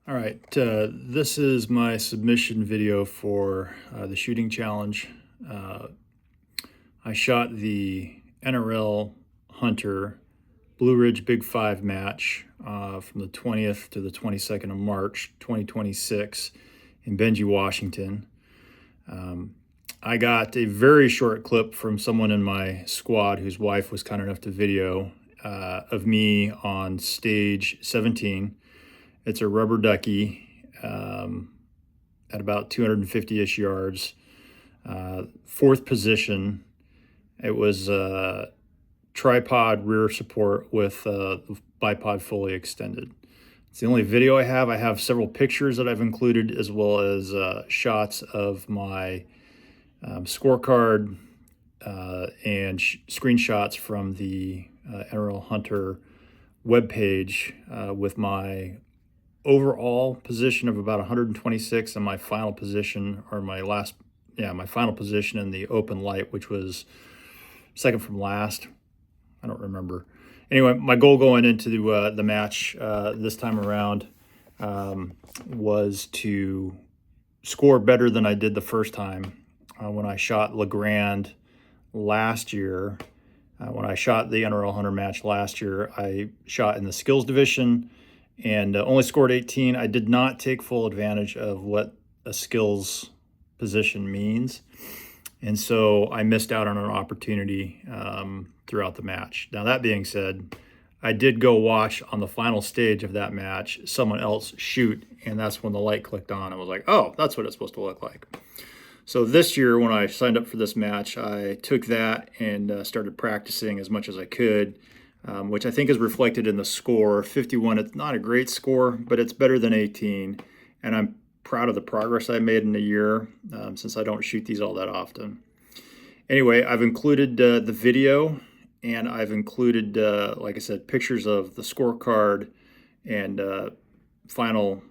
All right, this is my submission video for the shooting challenge. Uh, I shot the NRL Hunter Blue Ridge Big Five match from the 20th to the 22nd of March, 2026 in Benge, Washington. I got a very short clip from someone in my squad whose wife was kind enough to video of me on stage 17. It's a rubber ducky at about 250-ish yards. Fourth position. It was tripod rear support with bipod fully extended. It's the only video I have. I have several pictures that I've included, as well as shots of my scorecard and screenshots from the NRL Hunter webpage with my overall position of about 126 and my final position, or my final position in the open light, which was second from last. I don't remember. Anyway, my goal going into the match this time around was to score better than I did the first time when I shot LaGrande last year. When I shot the NRL Hunter match last year, I shot in the skills division and only scored 18. I did not take full advantage of what a skills position means. And so I missed out on an opportunity throughout the match. Now, that being said, I did go watch on the final stage of that match someone else shoot, and that's when the light clicked on. I was like, oh, that's what it's supposed to look like. So this year, when I signed up for this match, I took that and started practicing as much as I could, which I think is reflected in the score. 51, it's not a great score, but it's better than 18. And I'm proud of the progress I made in a year since I don't shoot these all that often. Anyway, I've included the video, and I've included, like I said, pictures of the scorecard and final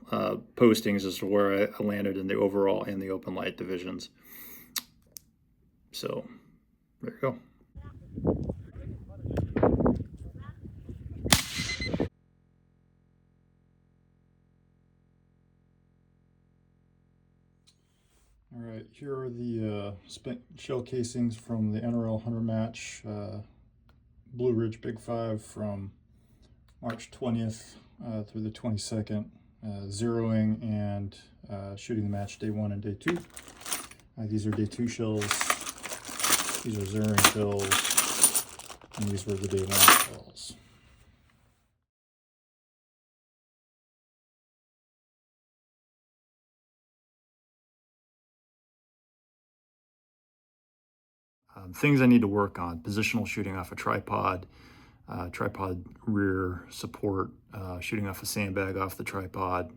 postings as to where I landed in the overall and the open light divisions. So there you go. All right, here are the spent shell casings from the NRL Hunter match, Blue Ridge Big Five from March 20th through the 22nd, zeroing and shooting the match day 1 and day 2. These are day 2 shells, these are zeroing shells, and these were the day 1 shells. Things I need to work on: positional shooting off a tripod, tripod rear support, shooting off a sandbag off the tripod,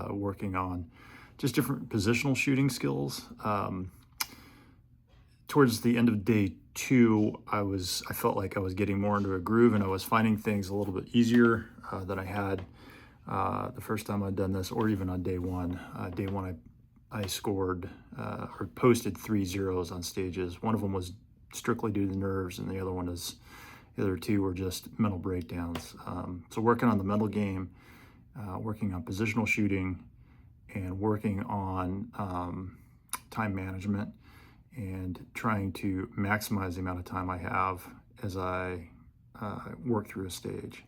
working on just different positional shooting skills. Towards the end of day 2, I felt like I was getting more into a groove, and I was finding things a little bit easier than I had the first time I'd done this, or even on day 1. Day 1, I scored or posted 3 zeros on stages. One of them was strictly due to nerves, and the other 2 were just mental breakdowns. So working on the mental game, working on positional shooting, and working on time management, and trying to maximize the amount of time I have as I work through a stage.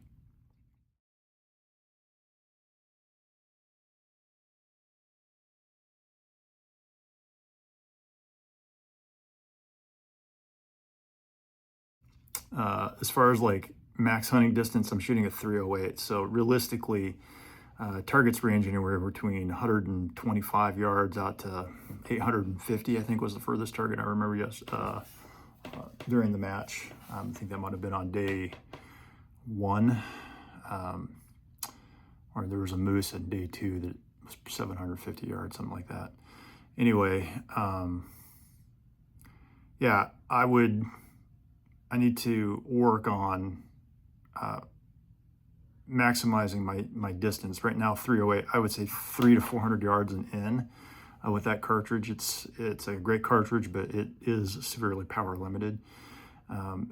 As far as like max hunting distance, I'm shooting a 308. So realistically, targets range anywhere between 125 yards out to 850, I think was the furthest target I remember during the match. I think that might have been on day 1. Or there was a moose on day 2 that was 750 yards, something like that. Anyway, yeah, I need to work on maximizing my distance. Right now, 308, I would say 300 to 400 yards and in with that cartridge. It's a great cartridge, but it is severely power limited.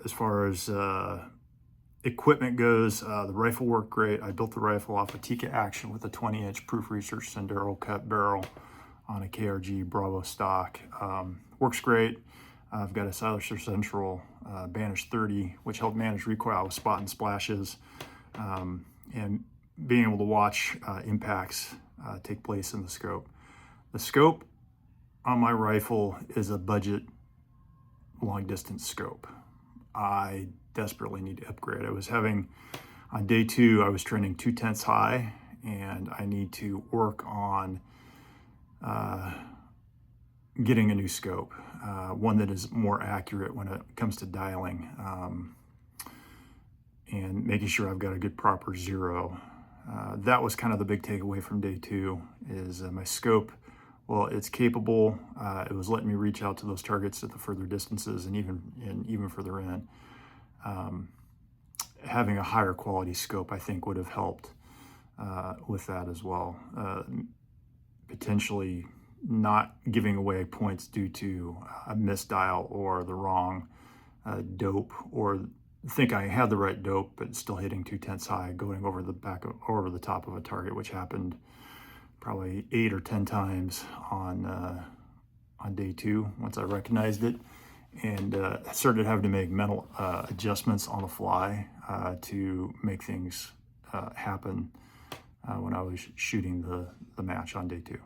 As far as equipment goes, the rifle worked great. I built the rifle off a Tika Action with a 20-inch proof research Sendero cut barrel on a KRG Bravo stock. Works great. I've got a Silencer Central Banish 30, which helped manage recoil with spot and splashes, and being able to watch impacts take place in the scope. The scope on my rifle is a budget long distance scope. I desperately need to upgrade. On day 2, I was trending 2/10 high, and I need to work on getting a new scope, one that is more accurate when it comes to dialing, and making sure I've got a good proper zero. That was kind of the big takeaway from day 2, is my scope, well, it's capable. It was letting me reach out to those targets at the further distances and even further in. Having a higher quality scope, I think, would have helped with that as well. Potentially not giving away points due to a misdial or the wrong dope, or think I had the right dope but still hitting 2/10 high, going over the top of a target, which happened probably 8 or 10 times on day 2 once I recognized it, and started having to make mental adjustments on the fly to make things happen when I was shooting the match on day 2.